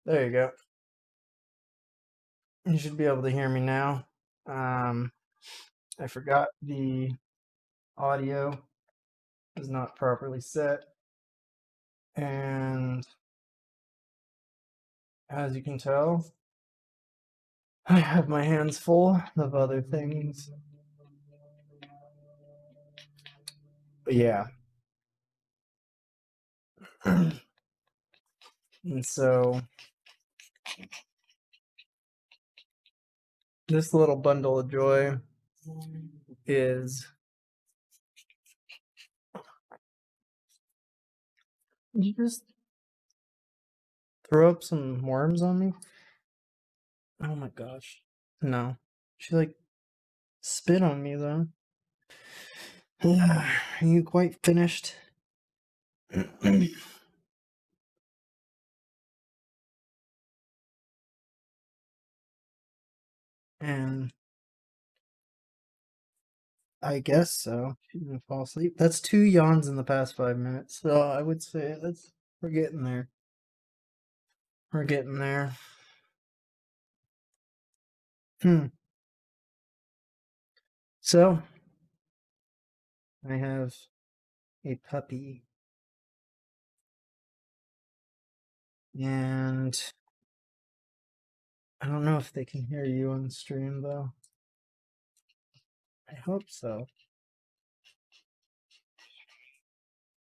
There you go. You should be able to hear me now. Um, I forgot the audio is not properly set, and as you can tell, I have my hands full of other things. But yeah. And so this little bundle of joy is. Did you just throw up some worms on me? Oh my gosh. No. She like spit on me though. Are you quite finished? And I guess so. She didn't fall asleep. That's 2 yawns in the past 5 minutes. So I would say we're getting there. We're getting there. Hmm. So I have a puppy, and I don't know if they can hear you on stream though. I hope so.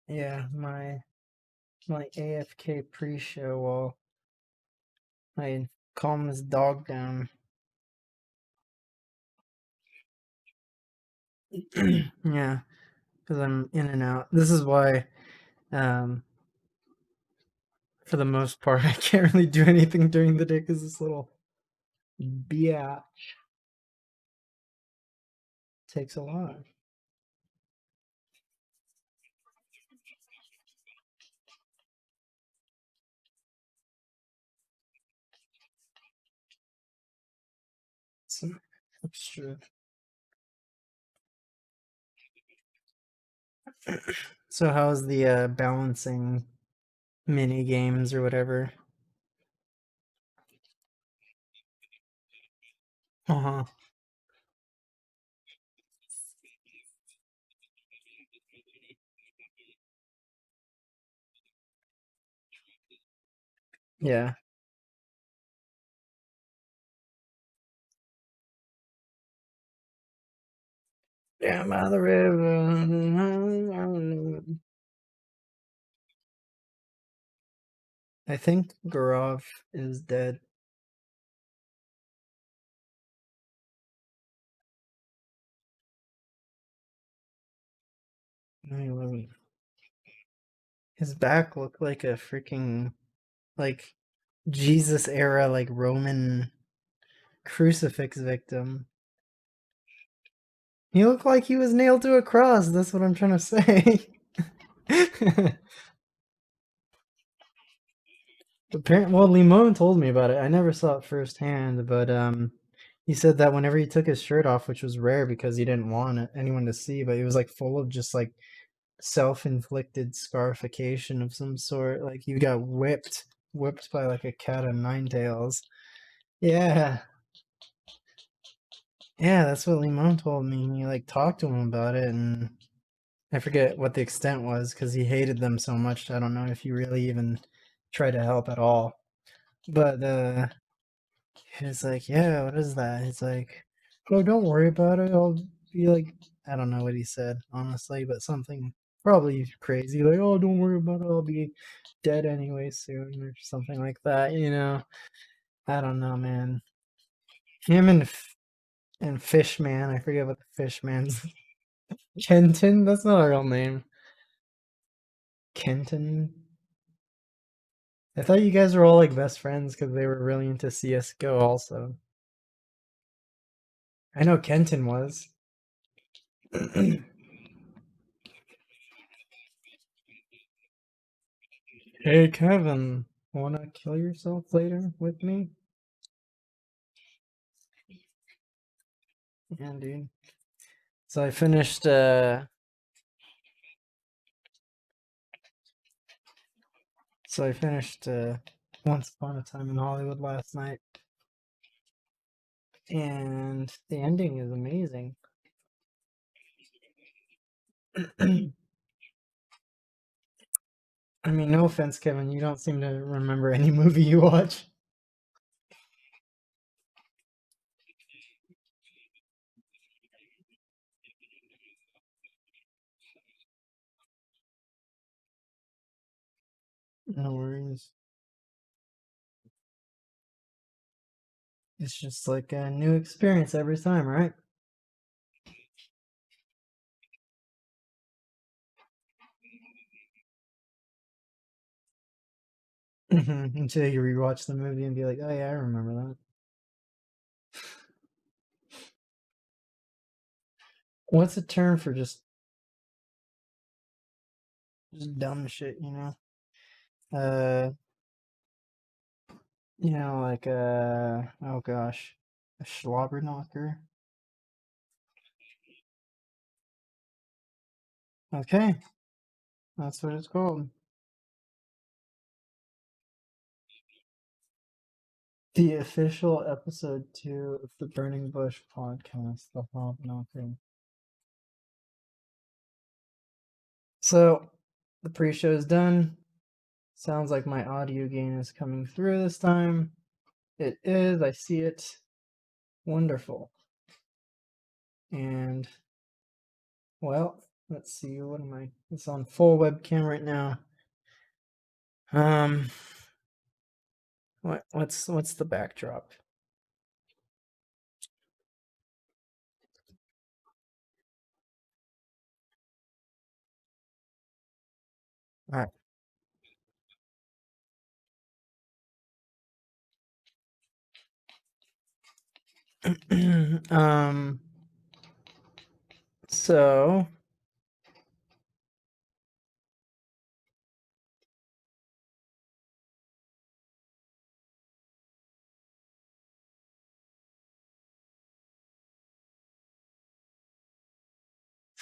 Yeah, my AFK pre-show while I calm this dog down. Yeah, because I'm in and out. This is why, um, for the most part, I can't really do anything during the day because this little biatch takes a lot. Some extra. So how's the balancing mini games or whatever? Uh-huh. Yeah. Yeah, by the river. I think Garov is dead. No, he wasn't. His back looked like a freaking like Jesus era like Roman crucifix victim. He looked like he was nailed to a cross. That's what I'm trying to say. Apparently, well, Limon told me about it. I never saw it firsthand, but he said that whenever he took his shirt off, which was rare because he didn't want anyone to see, but he was like full of just like self-inflicted scarification of some sort. Like he got whipped by like a cat o' nine tails. Yeah, yeah, that's what Limon told me. He like talked to him about it, and I forget what the extent was because he hated them so much. I don't know if he really even tried to help at all. But he was like, "Yeah, what is that?" It's like, "Oh, don't worry about it. I'll be like," I don't know what he said honestly, but something probably crazy like, "Oh, don't worry about it. I'll be dead anyway soon," or something like that. I don't know, man. Him and Fishman. I forget what the Fishman's. Kenton. That's not a real name. Kenton. I thought you guys were all like best friends because they were really into CS:GO also. I know Kenton was. Hey Kevin, wanna kill yourself later with me? Yeah, dude. So I finished so I finished Once Upon a Time in Hollywood last night, and the ending is amazing. I mean, no offense, Kevin, you don't seem to remember any movie you watch. No worries. It's just like a new experience every time, right? Until you rewatch the movie and be like, oh yeah, I remember that. What's a term for just dumb shit, you know? Uh, like oh gosh, a schlobberknocker. Okay, that's what it's called. The official episode 2 of the Burning Bush podcast, the Hobknocker. So, the pre-show is done. Sounds like my audio gain is coming through this time. It is. I see it. Wonderful. And well, let's see. What am I? It's on full webcam right now. Um, what's the backdrop? All right. So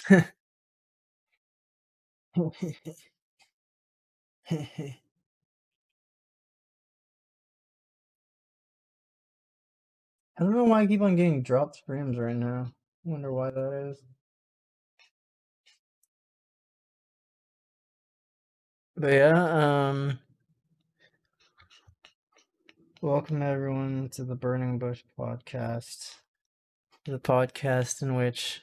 I don't know why I keep on getting dropped frames right now. Wonder why that is. But yeah, welcome everyone to the Burning Bush podcast. The podcast in which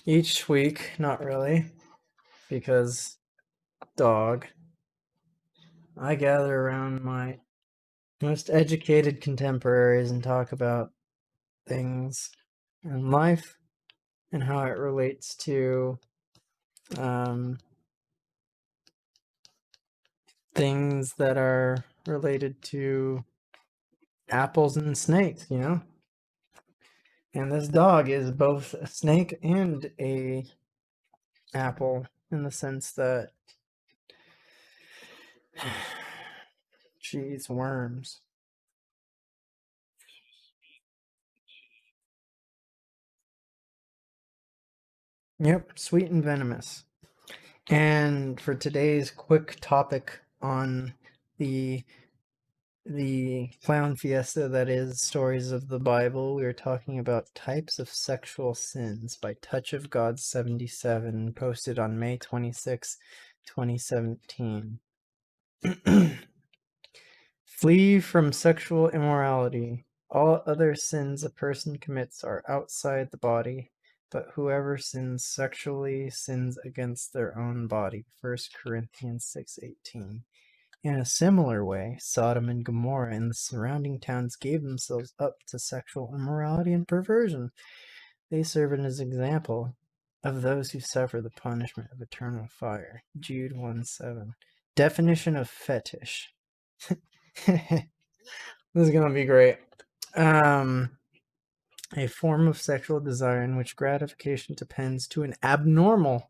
each week, not really, because dog, I gather around my most educated contemporaries and talk about things in life and how it relates to um, things that are related to apples and snakes, you know? And this dog is both a snake and a apple in the sense that she eats worms. Yep, sweet and venomous. And for today's quick topic on the clown fiesta that is stories of the Bible, we are talking about types of sexual sins by Touch of God 77, posted on May 26, 2017. Flee from sexual immorality. All other sins a person commits are outside the body, but whoever sins sexually sins against their own body. 1 Corinthians 6:18. In a similar way, Sodom and Gomorrah and the surrounding towns gave themselves up to sexual immorality and perversion. They serve as an example of those who suffer the punishment of eternal fire. Jude 1:7. Definition of fetish. This is gonna be great. A form of sexual desire in which gratification depends to an abnormal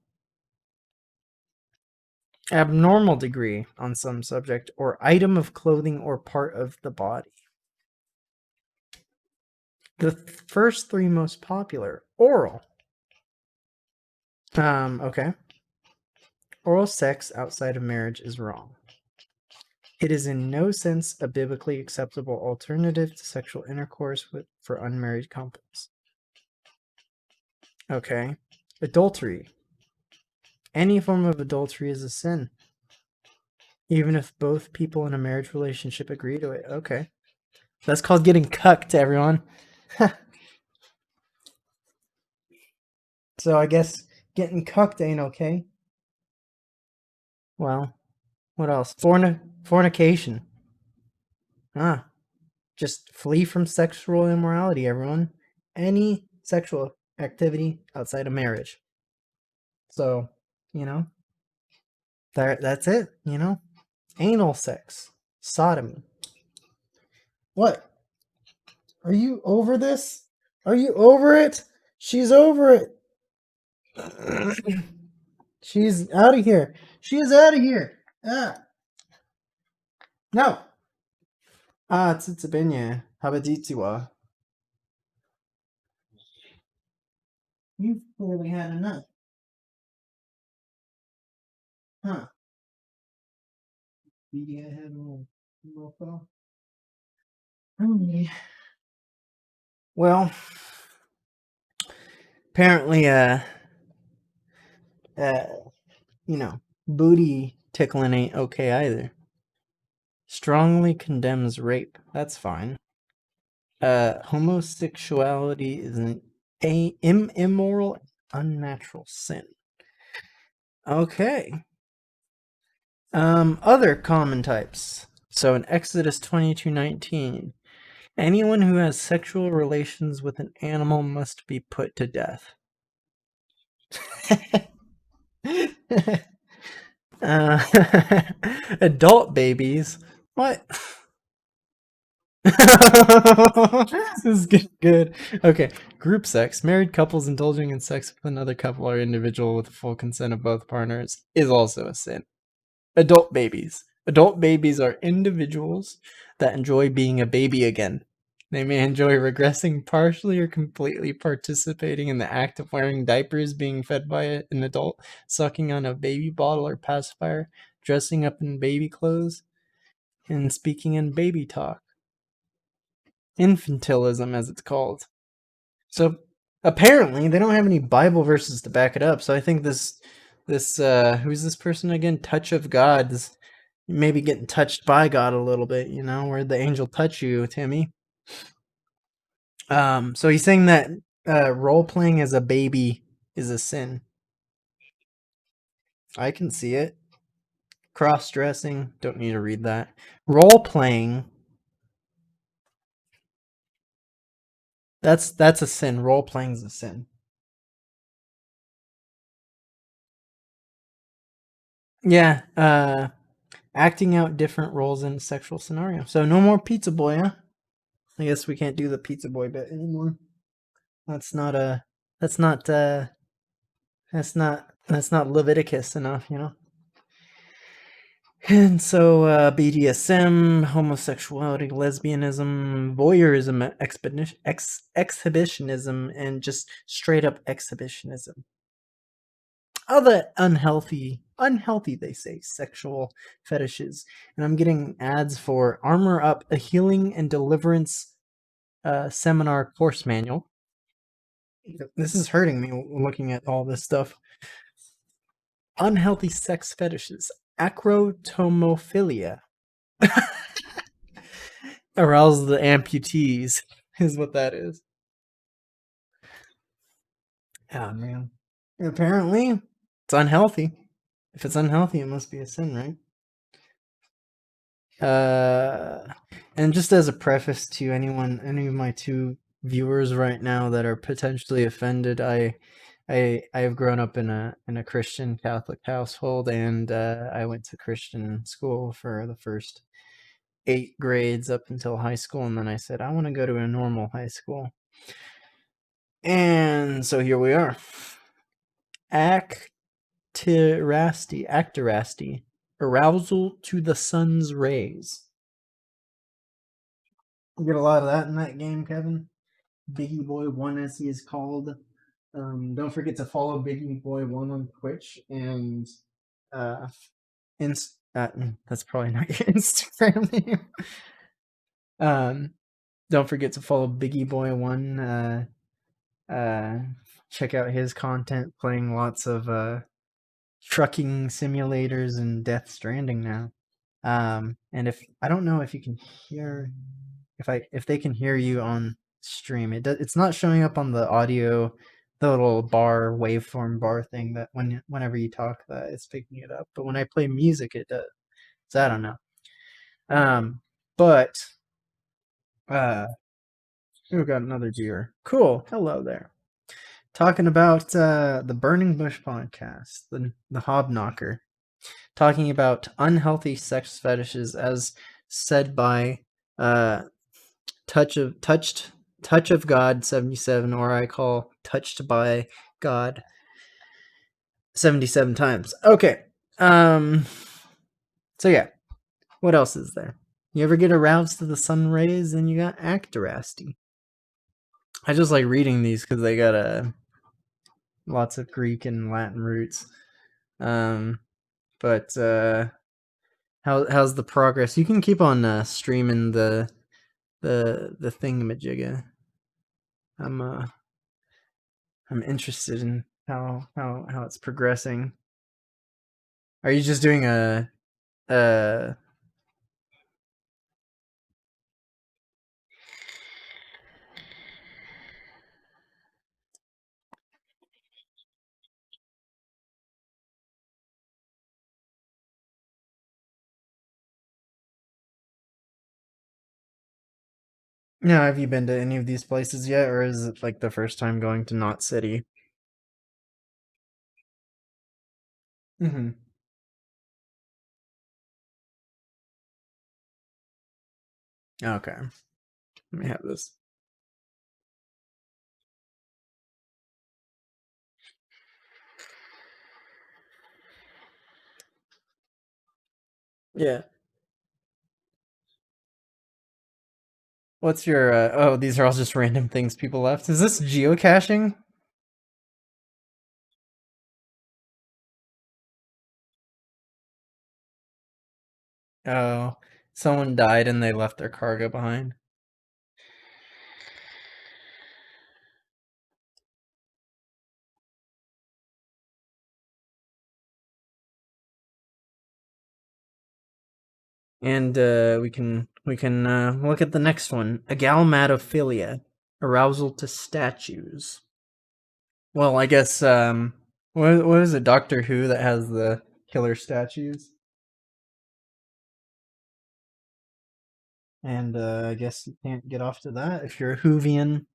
degree on some subject or item of clothing or part of the body. The first three most popular. Oral. Okay. Oral sex outside of marriage is wrong. It is in no sense a biblically acceptable alternative to sexual intercourse for unmarried couples. Okay. Adultery. Any form of adultery is a sin, even if both people in a marriage relationship agree to it. Okay. That's called getting cucked, everyone. So I guess getting cucked ain't okay. Well, what else? Fornication. Ah, just flee from sexual immorality, everyone. Any sexual activity outside of marriage. So, you know, that's it, Anal sex. Sodomy. What? Are you over this? Are you over it? She's over it. She's out of here. She is out of here. Ah. No. Ah, tsitsibenya. Habaditsuwa. You've clearly had enough. Huh. Maybe I had a little fell. Well, apparently, uh, booty tickling ain't okay either. Strongly condemns rape. That's fine. Homosexuality is an immoral, unnatural sin. Okay. Other common types. So in Exodus 22:19, anyone who has sexual relations with an animal must be put to death. Adult babies. What? This is good. Okay. Group sex. Married couples indulging in sex with another couple or individual with the full consent of both partners is also a sin. Adult babies. Adult babies are individuals that enjoy being a baby again. They may enjoy regressing partially or completely, participating in the act of wearing diapers, being fed by an adult, sucking on a baby bottle or pacifier, dressing up in baby clothes, and speaking in baby talk. Infantilism, as it's called. So apparently they don't have any Bible verses to back it up. So I think this who's this person again? Touch of God's maybe getting touched by God a little bit, where the angel touch you, Timmy. So he's saying that role playing as a baby is a sin. I can see it. Cross dressing, don't need to read that. Role playing, that's a sin. Role playing is a sin. Yeah, acting out different roles in a sexual scenario. So no more pizza boy, huh? I guess we can't do the pizza boy bit anymore. That's not that's not Leviticus enough, And so BDSM, homosexuality, lesbianism, voyeurism, exhibitionism, and just straight up exhibitionism. Other unhealthy they say, sexual fetishes. And I'm getting ads for Armor Up, a healing and deliverance seminar course manual. This is hurting me looking at all this stuff. Unhealthy sex fetishes. Acrotomophilia. Arouse the amputees is what that is. Oh, man. Apparently, it's unhealthy. If it's unhealthy, it must be a sin, right? And just as a preface to any of my two viewers right now that are potentially offended, I have grown up in a Christian Catholic household, and I went to Christian school for the first 8 grades up until high school, and then I said I want to go to a normal high school, and so here we are. Actirasti, arousal to the sun's rays. You get a lot of that in that game, Kevin. Biggie Boy 1, as he is called. Don't forget to follow Biggie Boy 1 on Twitch and That's probably not your Instagram name. Um, don't forget to follow Biggie Boy One. Uh, check out his content, playing lots of trucking simulators and Death Stranding now. And if I don't know if you can hear, if they can hear you on stream, it's not showing up on the audio, the little bar waveform bar thing that whenever you talk that it's picking it up. But when I play music, it does. So I don't know. But we've got another viewer. Cool. Hello there. Talking about the Burning Bush podcast, the Hobknocker, talking about unhealthy sex fetishes as said by uh, touch of God 77, or I call touched by God 77 times. Okay. Um. So yeah, what else is there? You ever get aroused to the sun rays and you got actorasty? I just like reading these because they got lots of Greek and Latin roots. But how's the progress? You can keep on streaming the thingamajigga. I'm uh I'm interested in how it's progressing. Are you just doing a now, have you been to any of these places yet, or is it like the first time going to Knot City? Mm-hmm. Okay. Let me have this. Yeah. What's your oh, these are all just random things people left. Is this geocaching? Oh, someone died and they left their cargo behind. And we can look at the next one. Agalmatophilia, arousal to statues. Well, I guess what is it? Doctor Who that has the killer statues, and I guess you can't get off to that if you're a Whovian.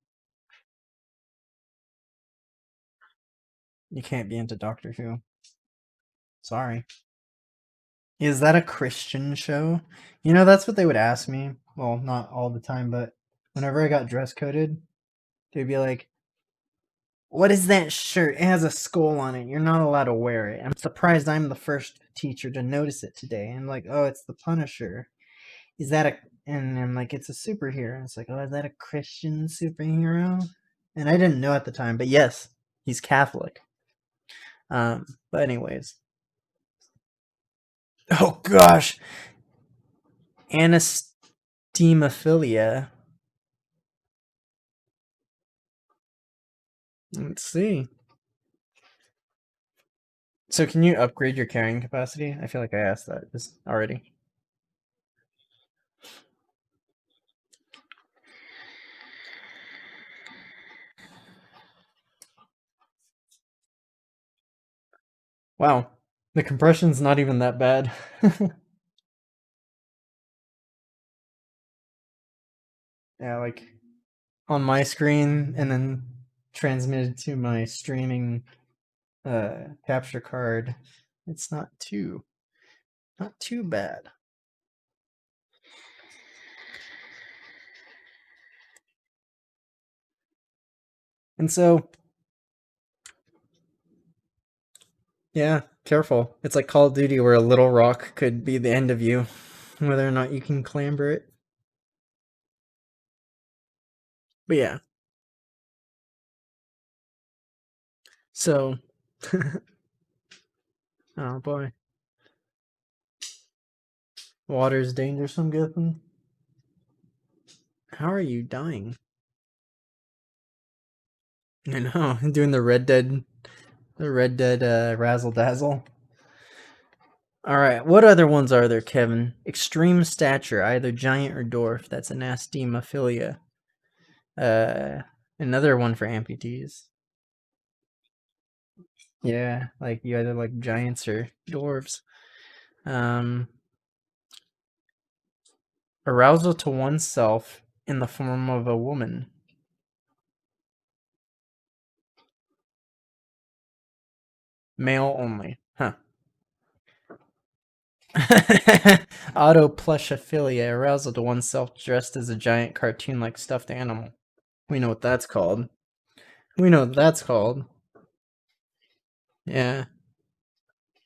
You can't be into Doctor Who. Sorry. Is that a Christian show? You know, that's what they would ask me. Well, not all the time, but whenever I got dress coded, they'd be like, "What is that shirt? It has a skull on it. You're not allowed to wear it." I'm surprised I'm the first teacher to notice it today. And like, "Oh, it's the Punisher. Is that a?" And I'm like, "It's a superhero." And it's like, "Oh, is that a Christian superhero?" And I didn't know at the time, but yes, he's Catholic. But anyways, oh gosh, anestemophilia. Let's see. So can you upgrade your carrying capacity? I feel like I asked that just already. Wow. The compression's not even that bad. Yeah, like on my screen and then transmitted to my streaming capture card. It's not too bad. And so, yeah, careful. It's like Call of Duty where a little rock could be the end of you, whether or not you can clamber it. But yeah, so, oh boy. Water's dangerous, I'm guessing. How are you dying? I know, doing the Red Dead razzle dazzle. All right, what other ones are there, Kevin? Extreme stature, either giant or dwarf. That's an astemophilia. Uh, Another one for amputees. Yeah, like you either like giants or dwarves. Um, Arousal to oneself in the form of a woman. Male only. Huh. Autoplushophilia, arousal to oneself dressed as a giant cartoon-like stuffed animal. We know what that's called. We know what that's called. Yeah.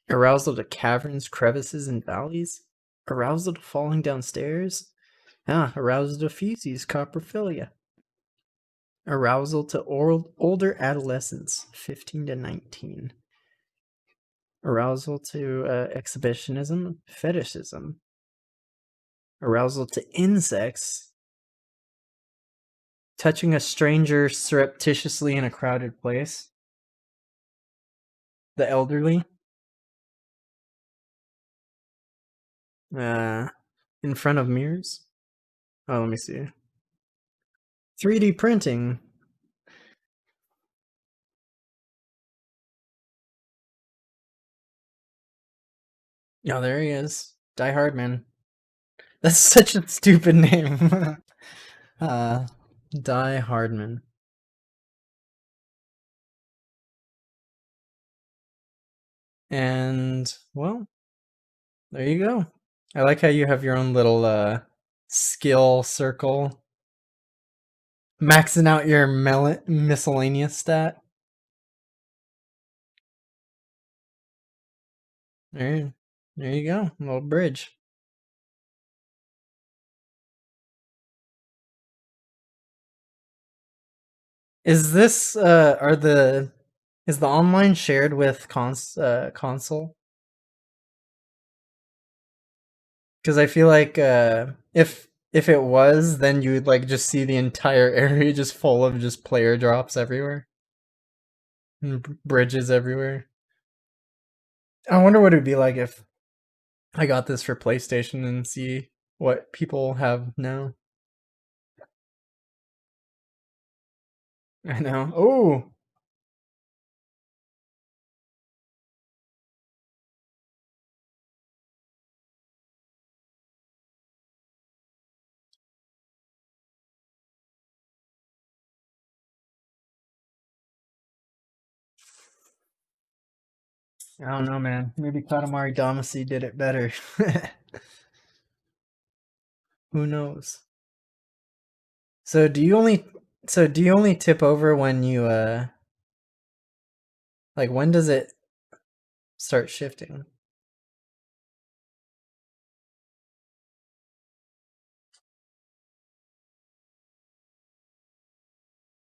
Arousal to caverns, crevices, and valleys. Arousal to falling downstairs. Ah, arousal to feces, coprophilia. Arousal to older adolescents, 15 to 19. Arousal to exhibitionism, fetishism. Arousal to insects. Touching a stranger surreptitiously in a crowded place. The elderly. Uh, in front of mirrors. Oh, let me see. 3D printing. Oh, there he is. Die Hardman. That's such a stupid name. uh, Die Hardman. And, well, there you go. I like how you have your own little skill circle. Maxing out your miscellaneous stat. There you go. A little bridge. Is this is the online shared with console? Because I feel like if it was, then you would like just see the entire area just full of just player drops everywhere and bridges everywhere. I wonder what it'd be like if I got this for PlayStation and see what people have now. I know. Oh, I don't know, man. Maybe Katamari Damacy did it better. Who knows? So do you only tip over when you like when does it start shifting?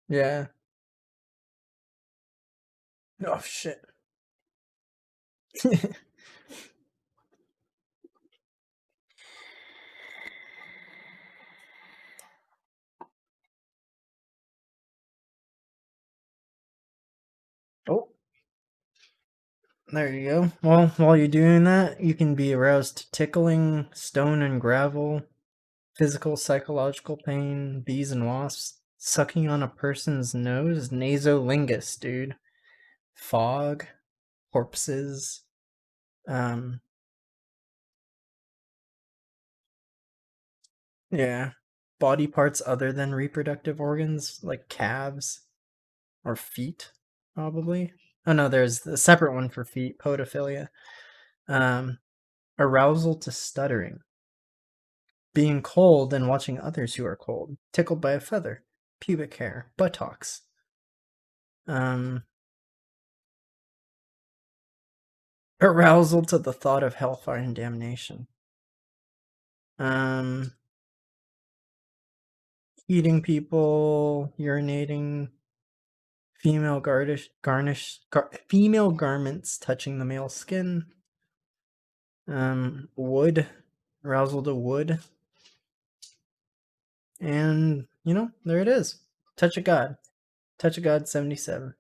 Yeah. Oh shit. Oh, there you go. Well, while you're doing that, you can be aroused to tickling, stone and gravel, physical, psychological pain, bees and wasps, sucking on a person's nose, nasolingus, dude. Fog, corpses, um, yeah. Body parts other than reproductive organs, like calves or feet, probably. Oh no, there's a separate one for feet, podophilia. Um, Arousal to stuttering. Being cold and watching others who are cold. Tickled by a feather. Pubic hair. Buttocks. Um, Arousal to the thought of hellfire and damnation. Um, Eating people, urinating, female garments touching the male skin. Wood, Arousal to wood. And, there it is. Touch of God. Touch of God 77.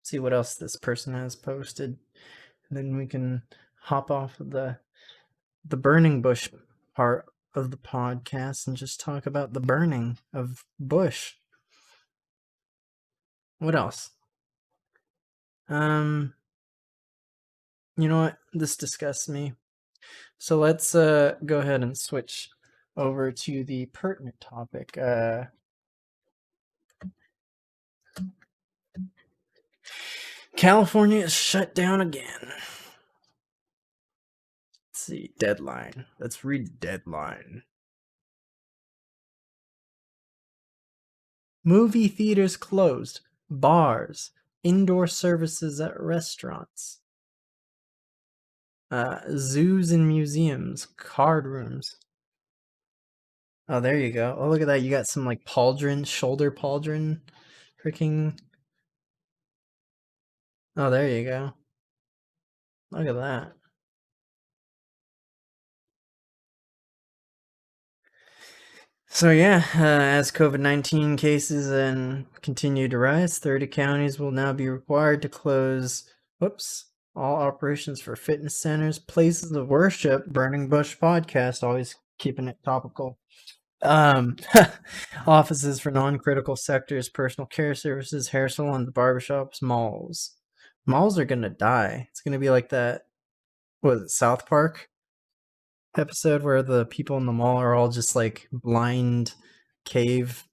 See what else this person has posted. And then we can hop off of the burning bush part of the podcast and just talk about the burning of bush. What else? You know what? This disgusts me. So let's go ahead and switch over to the pertinent topic. California is shut down again. Let's see, deadline. Let's read the deadline. Movie theaters closed, bars, indoor services at restaurants, zoos and museums, card rooms. Oh, there you go. Oh, look at that. You got some like pauldron, shoulder pauldron, freaking. Oh, there you go. Look at that. So yeah, as COVID-19 cases and continue to rise, 30 counties will now be required to close, all operations for fitness centers, places of worship. Burning Bush podcast, always keeping it topical. Offices for non-critical sectors, personal care services, hair salons, barbershops, malls. Malls are gonna die. It's gonna be like that. Was it South Park episode where the people in the mall are all just like blind cave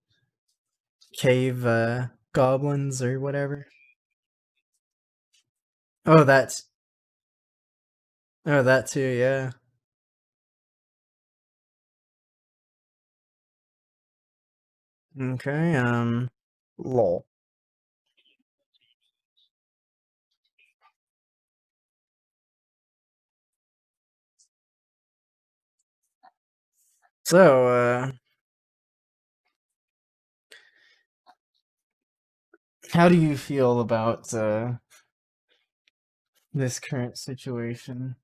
goblins or whatever. Oh, that too, yeah. Okay, lol. So, how do you feel about this current situation?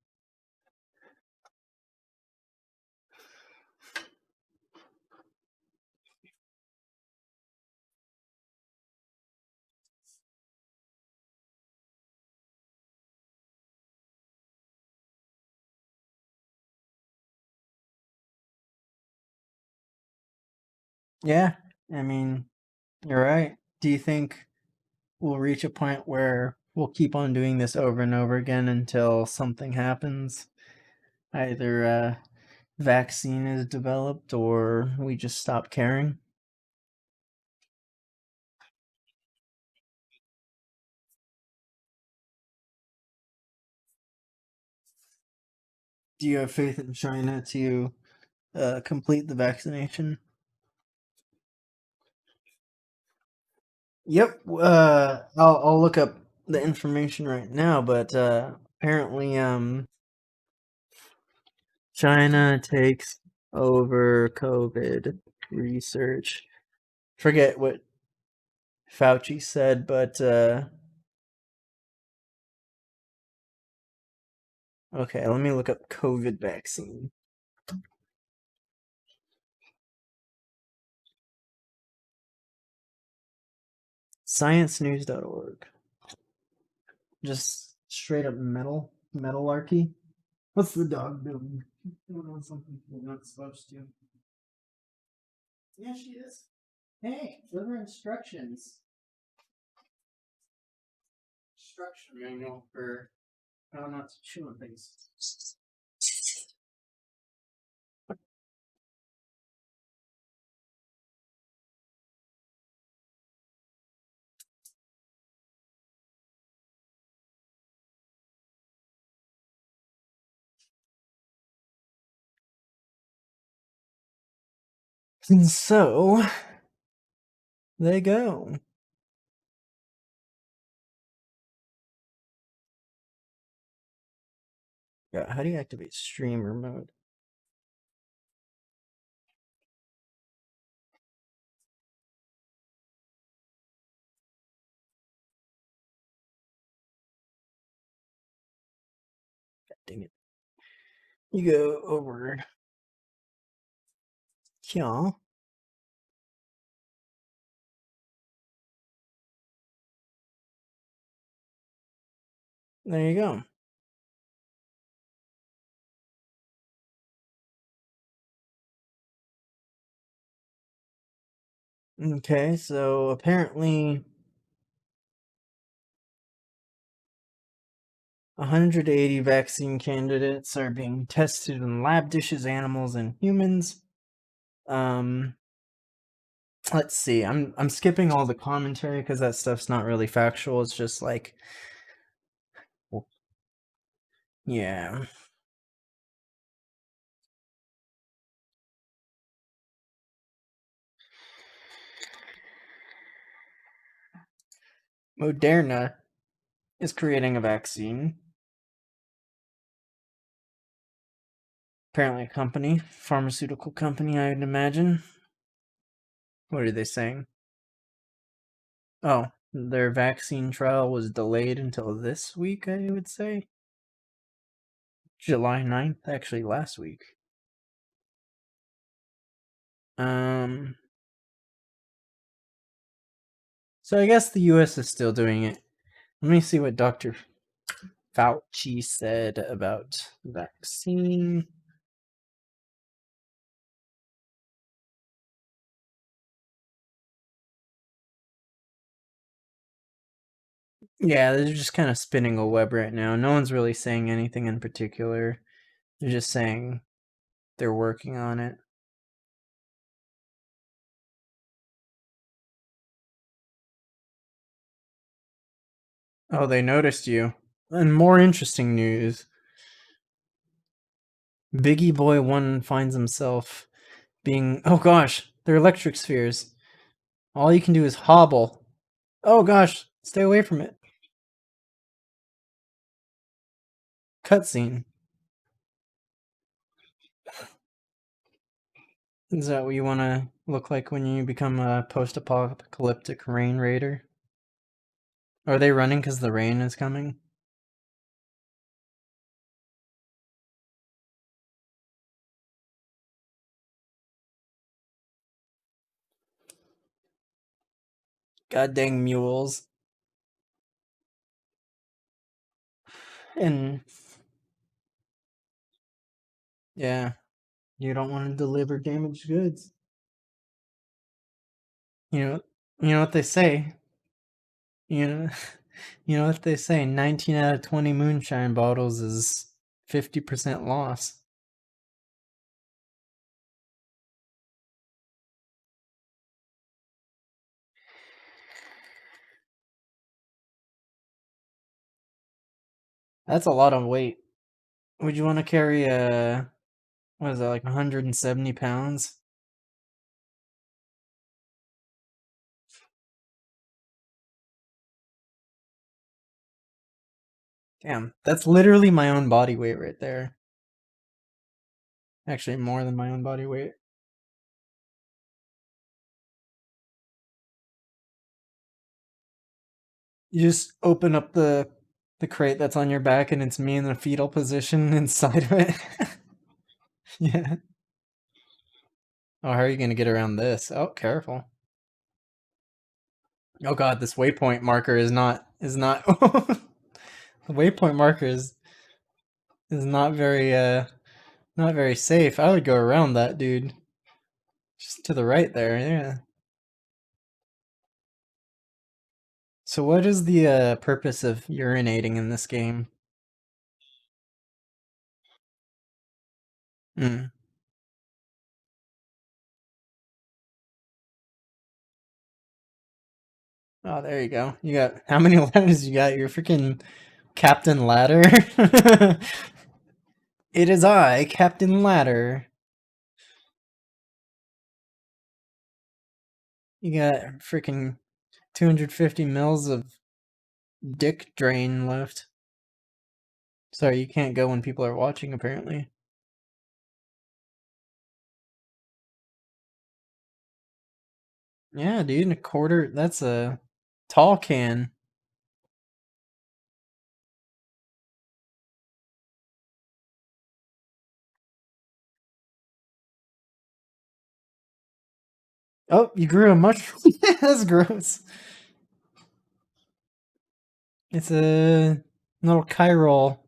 Yeah, I mean, you're right. Do you think we'll reach a point where we'll keep on doing this over and over again until something happens? Either a vaccine is developed or we just stop caring? Do you have faith in China to complete the vaccination? Yep. I'll look up the information right now, but apparently, China takes over COVID research. Forget what Fauci said, but okay, let me look up COVID vaccine. ScienceNews.org. Just straight up metalarchy. What's the dog doing? Doing on something you're not supposed to. Yeah, she is. Hey, those are instructions. Instruction manual for how not to chew on things. And so, they go. Yeah, how do you activate streamer mode? God dang it. You go over Yeah, there you go. Okay, so apparently 180 vaccine candidates are being tested in lab dishes, animals, and humans. Um, let's see. I'm skipping all the commentary because that stuff's not really factual. It's just like, yeah, Moderna is creating a vaccine. Apparently, a company, pharmaceutical company, I'd imagine. What are they saying? Oh, their vaccine trial was delayed until this week, I would say. July 9th, actually last week. Um, so I guess the US is still doing it. Let me see what Dr. Fauci said about vaccine. Yeah, they're just kind of spinning a web right now. No one's really saying anything in particular. They're just saying they're working on it. Oh, they noticed you. And more interesting news, Biggie Boy 1 finds himself being. Oh gosh, they're electric spheres. All you can do is hobble. Oh gosh, stay away from it. Cutscene. Is that what you want to look like when you become a post apocalyptic rain raider? Are they running because the rain is coming? God dang mules. And yeah, you don't want to deliver damaged goods. You know, you know what they say. You know, you know what they say. 19 out of 20 moonshine bottles is 50% loss. That's a lot of weight. Would you want to carry a what is that, like 170 pounds? Damn, that's literally my own body weight right there. Actually, more than my own body weight. You just open up the crate that's on your back, and it's me in the fetal position inside of it. Yeah. Oh, how are you gonna get around this? Oh, careful. Oh god, this waypoint marker is not the waypoint marker is not very safe. I would go around that dude. Just to the right there, yeah. So what is the purpose of urinating in this game? Hmm. Oh, there you go. You got how many letters you got? You're freaking Captain Ladder. It is I, Captain Ladder. You got freaking 250 mils of dick drain left. Sorry, you can't go when people are watching, apparently. Yeah, dude, a quarter. That's a tall can. Oh, you grew a mushroom. That's gross. It's a little chiral.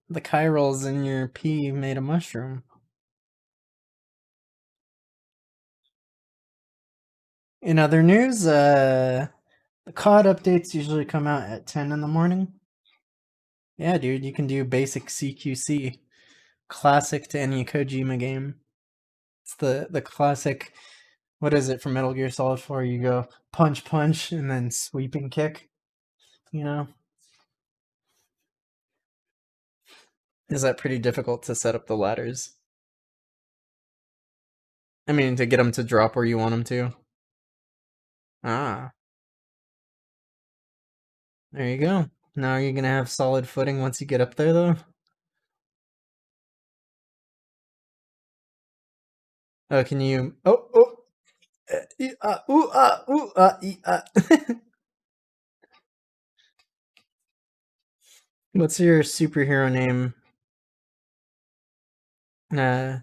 The chirals in your pee made a mushroom. In other news, the COD updates usually come out at 10 in the morning. Yeah, dude, you can do basic CQC. Classic to any Kojima game. It's the classic, what is it from Metal Gear Solid 4? You go punch, punch, and then sweeping kick, you know? Is that pretty difficult to set up the ladders? I mean, to get them to drop where you want them to. Ah, there you go. Now you're gonna have solid footing once you get up there, though. Oh, can you? Oh, oh. Ooh, ooh, What's your superhero name? Uh,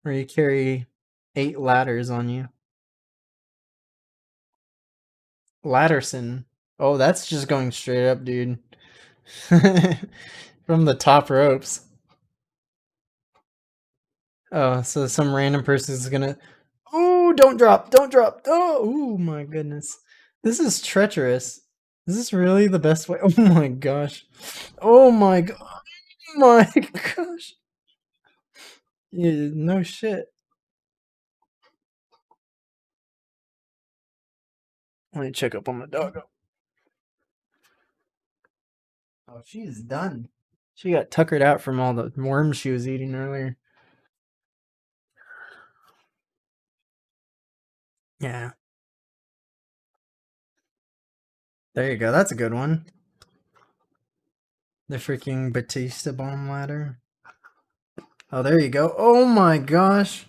where you carry 8 ladders on you. Ladderson. Oh, that's just going straight up, dude. From the top ropes. Oh, so some random person is gonna. Oh, don't drop! Don't drop! Oh my goodness. This is treacherous. Is this really the best way? Oh my gosh. Oh my god. My gosh. Yeah, no shit. Let me check up on the doggo. Oh, she's done. She got tuckered out from all the worms she was eating earlier. Yeah. There you go. That's a good one. The freaking Batista bomb ladder. Oh, there you go. Oh my gosh.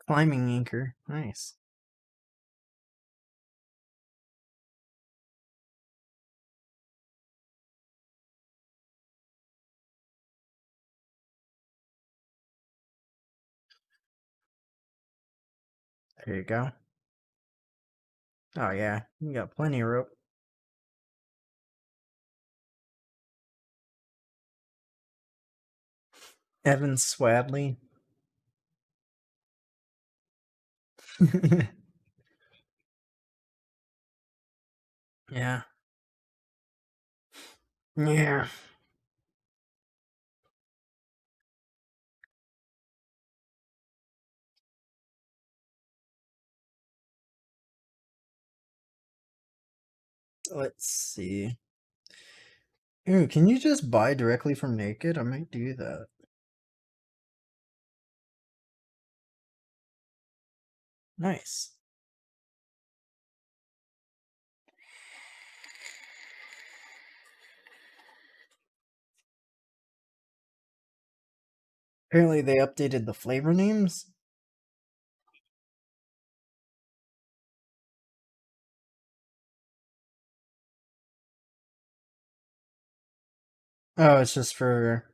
Climbing anchor. Nice. There you go. Oh yeah, you got plenty of rope. Evan Swadley. Yeah. Yeah. Let's see. Ooh, can you just buy directly from Naked? I might do that. Nice. Apparently they updated the flavor names. Oh, it's just for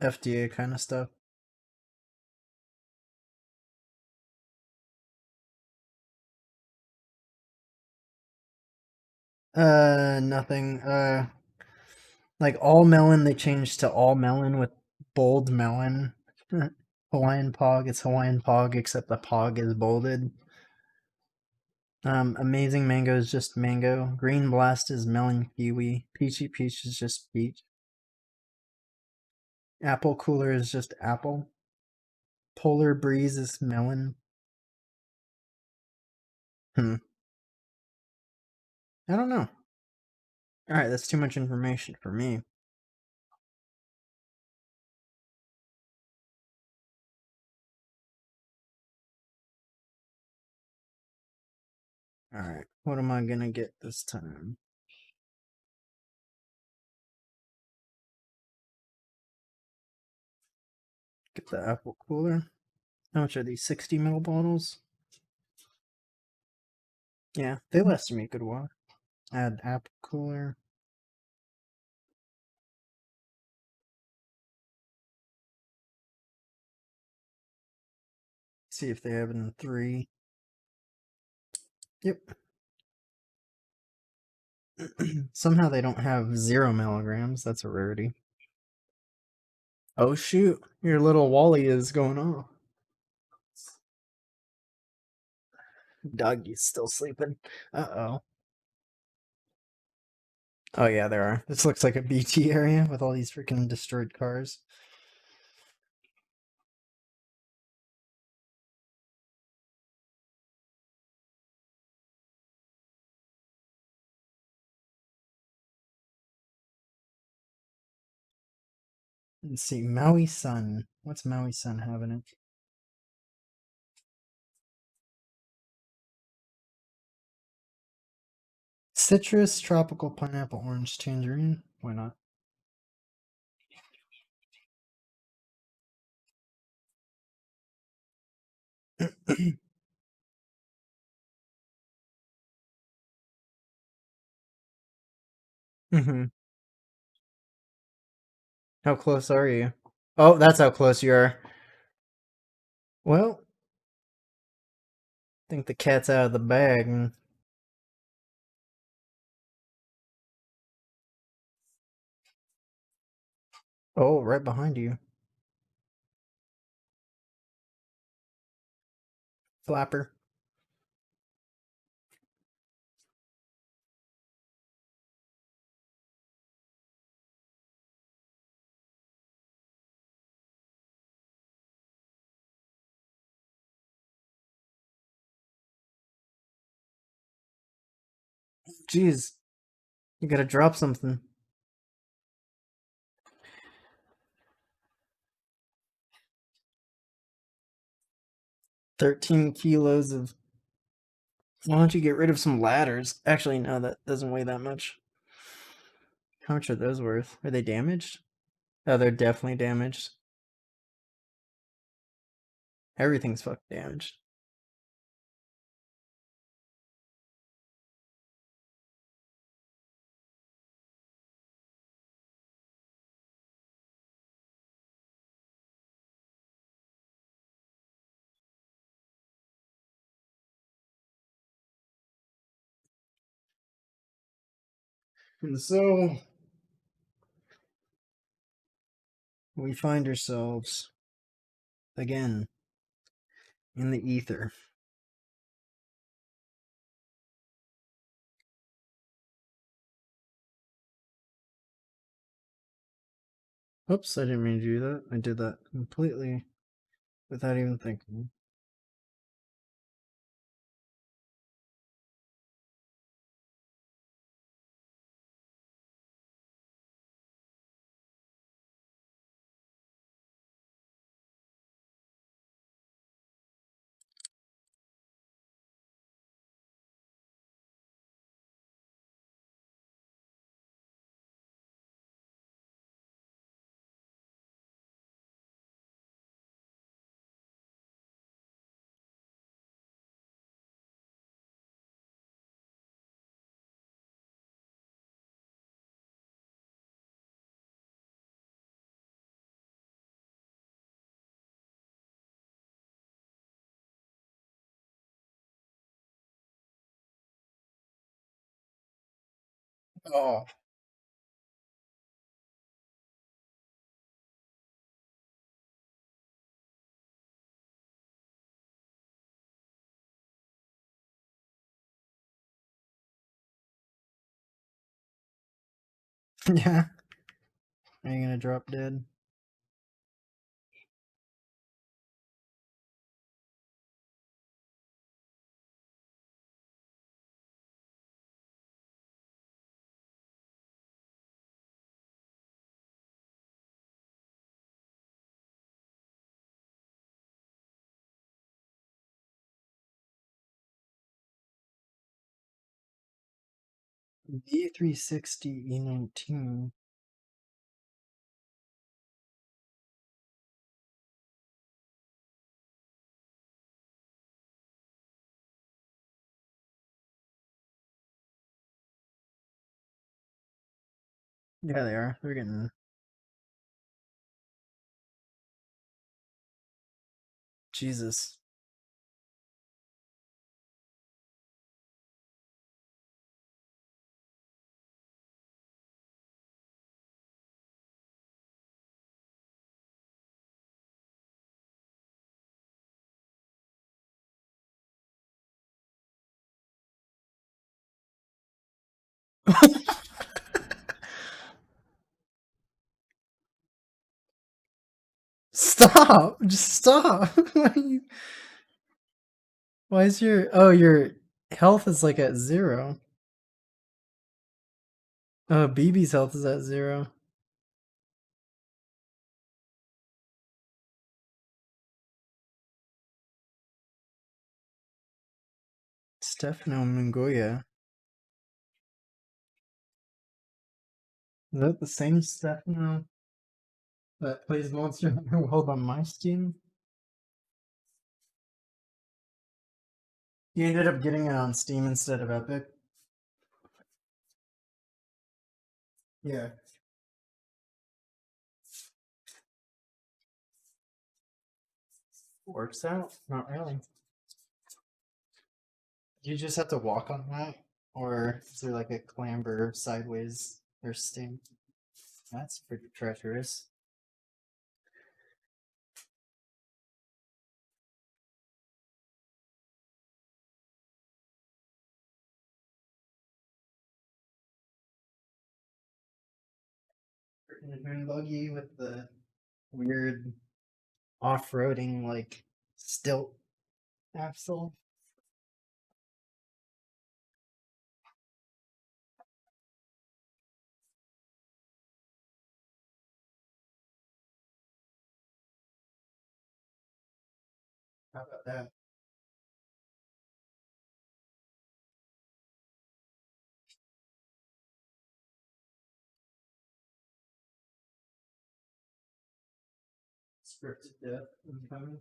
FDA kind of stuff. Nothing. Like all melon, they changed to all melon with bold melon. Hawaiian Pog, it's Hawaiian Pog, except the Pog is bolded. Amazing Mango is just mango. Green Blast is melon kiwi. Peachy Peach is just peach. Apple Cooler is just apple. Polar Breeze is melon. Hmm. I don't know. Alright, that's too much information for me. Alright, what am I gonna get this time? Get the apple cooler. How much are these? 60 ml bottles? Yeah, they lasted me a good while. Add app cooler. See if they have it in 3. Yep. Somehow they don't have 0 milligrams. That's a rarity. Oh shoot, your little Wally is going off. Doggy's still sleeping. Uh-oh. Oh yeah, there are. This looks like a BT area with all these freaking destroyed cars. Let's see, Maui Sun. What's Maui Sun having it? Citrus, tropical, pineapple, orange, tangerine. Why not? Hmm. How close are you? Oh, that's how close you are. Well, I think the cat's out of the bag. Oh, right behind you. Flapper. Jeez, you gotta drop something. 13 kilos of. Why don't you get rid of some ladders? Actually, no, that doesn't weigh that much. How much are those worth? Are they damaged? Oh, they're definitely damaged. Everything's fucking damaged. And so we find ourselves again in the ether. Oops, I didn't mean to do that. I did that completely without even thinking. Oh. Yeah. Are you gonna drop dead? V360 E19. Yeah, they are. They're getting Jesus. Stop! Just stop. Why is your health is like at 0? Oh, BB's health is at 0. Stefano Mongoya. Is that the same Stefano that plays Monster Hunter World on my Steam? You ended up getting it on Steam instead of Epic? Yeah. Works out? Not really. You just have to walk on that? Or is there like a clamber sideways or sting? That's pretty treacherous. Freaking buggy with the weird off-roading like stilt axle. How about that? Scripted death incoming.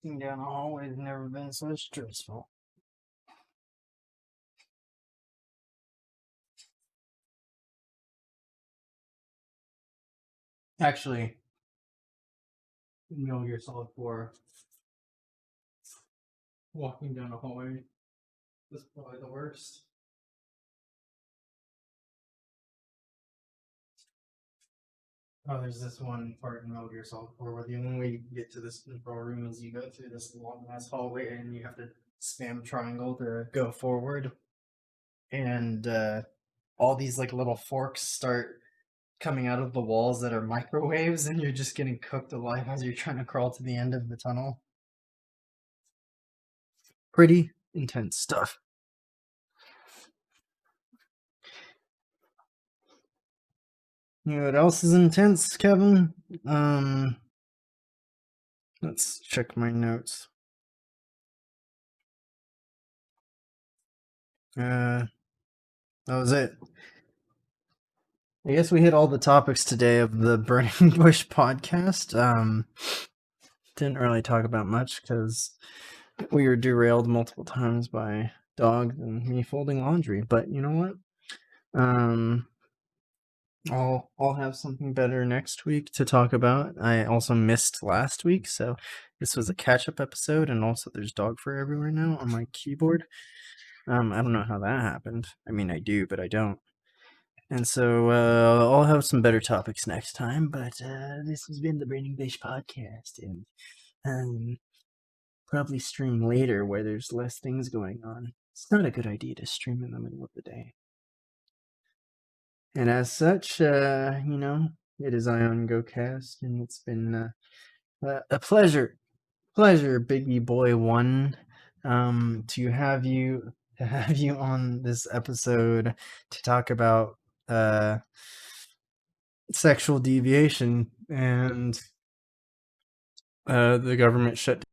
Walking down a hallway has never been so stressful. Actually, Metal Gear Solid 4, walking down a hallway was probably the worst. Oh, there's this one part in Metal Gear Solid 4 where the only way you can get to this control room is you go through this long ass hallway and you have to spam triangle to go forward. And all these like little forks start coming out of the walls that are microwaves, and you're just getting cooked alive as you're trying to crawl to the end of the tunnel. Pretty intense stuff. You know what else is intense, Kevin? Let's check my notes. That was it. I guess we hit all the topics today of the Burning Bush podcast. Didn't really talk about much because we were derailed multiple times by dog than me folding laundry. But you know what? Um, I'll have something better next week to talk about. I also missed last week, so this was a catch-up episode, and also there's dog fur everywhere now on my keyboard. I don't know how that happened. I mean, I do, but I don't. And so I'll have some better topics next time. But this has been the Burning Fish podcast, and probably stream later where there's less things going on. It's not a good idea to stream in the middle of the day. And as such, it is Ion GoCast, and it's been a pleasure, Biggie Boy One, to have you on this episode to talk about sexual deviation and the government shut